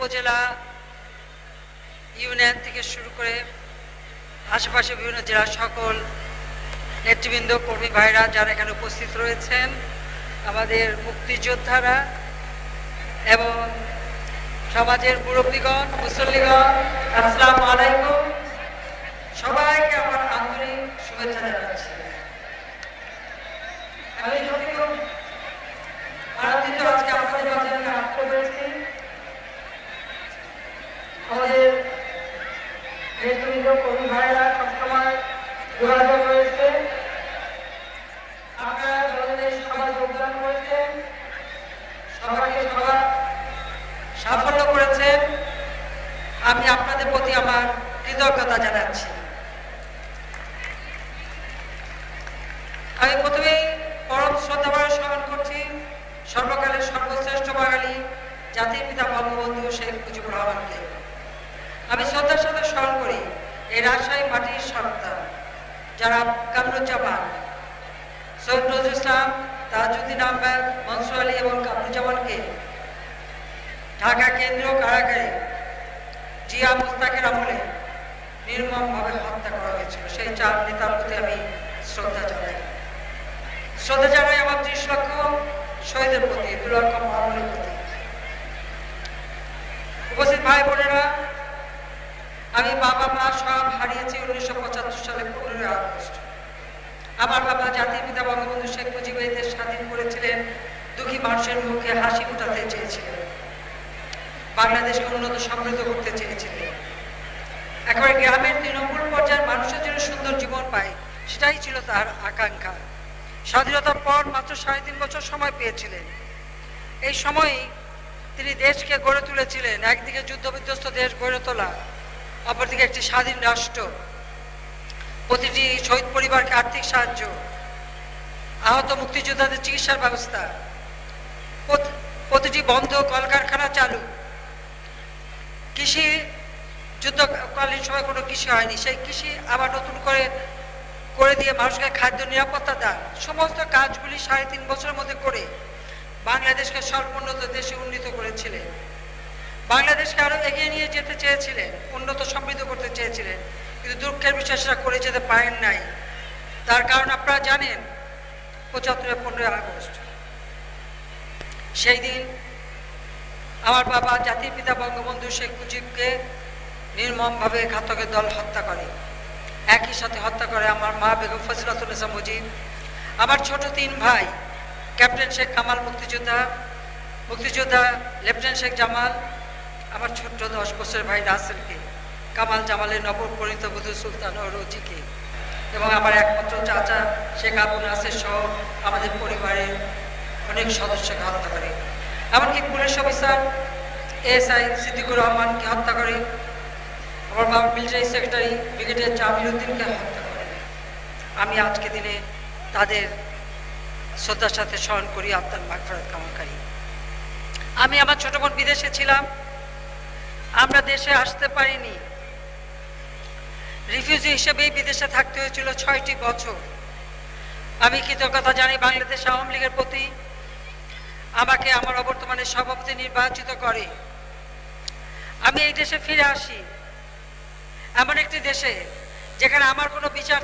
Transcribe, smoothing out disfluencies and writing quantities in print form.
উপজেলা ইউনিয়ন থেকে শুরু করে আশেপাশে বিভিন্ন জেলার সকল নেতৃবৃন্দ কর্মী ভাইরা যারা এখানে উপস্থিত রয়েছেন, আমাদের মুক্তিযোদ্ধারা এবং সমাজের মুরব্বীগণ, মুসল্লিগণ, আসসালামু আলাইকুম। সবাইকে আমার আন্তরিক শুভেচ্ছা জানাচ্ছি। আমি যদিও আনন্দিত আজকে আপনাদের মাঝে আমি আসতে পেরেছি। আমাদের নেতৃবৃন্দ কর্মী ভাইরা সবসময় যোগাযোগ রয়েছে, আপনারা দলের সবাই যোগদান করেছেন, সবাইকে সবার সাফল্য করেছেন। আমি আপনাদের প্রতি আমার কৃতজ্ঞতা জানাচ্ছি। আমি প্রথমেই পরম শ্রদ্ধাভরে স্মরণ করছি সর্বকালের সর্বশ্রেষ্ঠ বাঙালি জাতির পিতা বঙ্গবন্ধু শেখ মুজিবুর রহমানকে। আমি শ্রদ্ধার সাথে স্মরণ করি এই রাজশাহী মাটির সন্তান যারা কামরুজ্জামান, সৈয়দ নজরুল ইসলাম, তাজউদ্দিন আহমেদ, মনসুর আলী এবং কামরুজ্জামানকে ঢাকা কেন্দ্রীয় কারাগারে জিয়া মুস্তাকের আমলে নির্মমভাবে হত্যা করা হয়েছিল। সেই চার নেতার প্রতি আমি শ্রদ্ধা জানাই। শ্রদ্ধা জানাই আমার 30 লক্ষ শহীদের প্রতি, 2 লক্ষ মহামূলের প্রতি। উপস্থিত ভাই বোনেরা, আমি বাবা মা সব হারিয়েছি 1975 সালে 15 আগস্ট। আমার বাবা জাতির পিতা বঙ্গবন্ধু শেখ মুজিব এই দেশ স্বাধীন করেছিলেন, দুঃখী মানুষের মুখে হাসি ফোটাতে চেয়েছিলেন, বাংলাদেশকে উন্নত সমৃদ্ধ করতে চেয়েছিলেন, একেবারে গ্রামের তৃণমূল পর্যায়ের মানুষের জন্য সুন্দর জীবন পায়, সেটাই ছিল তার আকাঙ্ক্ষা। স্বাধীনতার পর মাত্র 3.5 বছর সময় পেয়েছিলেন। এই সময়েই তিনি দেশকে গড়ে তুলেছিলেন, একদিকে যুদ্ধবিধ্বস্ত দেশ গড়ে তোলা, অপরদিকে একটি স্বাধীন রাষ্ট্র, প্রতিটি শহীদ পরিবারকে আর্থিক সাহায্য, আহত মুক্তিযোদ্ধাদের চিকিৎসার ব্যবস্থা, প্রতিটি বন্ধ কলকারখানা চালু, কৃষি যুদ্ধকালীন সময় কোনো কৃষি হয়নি, সেই কৃষি আবার নতুন করে দিয়ে মানুষকে খাদ্য নিরাপত্তা দান, সমস্ত কাজগুলি 3.5 বছরের মধ্যে করে বাংলাদেশকে স্বল্পোন্নত দেশে উন্নীত করেছিলেন। বাংলাদেশকে আরো এগিয়ে নিয়ে যেতে চেয়েছিলেন, উন্নত সমৃদ্ধ করতে চেয়েছিলেন, কিন্তু দুঃখের বিষয় সেটা করে যেতে পারেন নাই। তার কারণ আপনারা জানেন, 75 15 আগস্ট সেই দিন আমার বাবা জাতির পিতা বঙ্গবন্ধু শেখ মুজিবকে নির্মমভাবে ঘাতকের দল হত্যা করে। একই সাথে হত্যা করে আমার মা বেগম ফজিলাতুন্নেসা মুজিব, আমার ছোট 3 ভাই, ক্যাপ্টেন শেখ কামাল মুক্তিযোদ্ধা লেফটেন্যান্ট শেখ জামাল, আমার ছোট্ট 10 বছরের ভাই রাসেলকে, কামাল জামালের নবপরিণীত বধূ সুলতান ও রোজিকে, এবং আমার একমাত্র চাচা শেখ আবু নাসের সহ আমাদের পরিবারের অনেক সদস্যকে হত্যা করে। এমনকি পুলিশ অফিসার এএসআই সিদ্দিকুর রহমানকে হত্যা করে, আমার বাবা মিলিটারি সেক্রেটারি ব্রিগেডিয়ার জামিল উদ্দিনকে হত্যা করে। আমি আজকে দিনে তাদের শ্রদ্ধার সাথে স্মরণ করি, আত্মার মাগফিরাত কামনাকারী। আমি আমার ছোট বোন বিদেশে ছিলাম, আমরা দেশে আসতে পারিনি, রিফিউজি হিসেবেই বিদেশে থাকতে হয়েছিল 6টি বছর। আমি কৃতজ্ঞতা জানাই বাংলাদেশ আওয়ামী লীগের প্রতি, আমাকে আমার অবর্তমানে সভাপতি নির্বাচিত করে। আমি এই দেশে ফিরে আসি, এমন একটি দেশে যেখানে আমার কোনো বিচার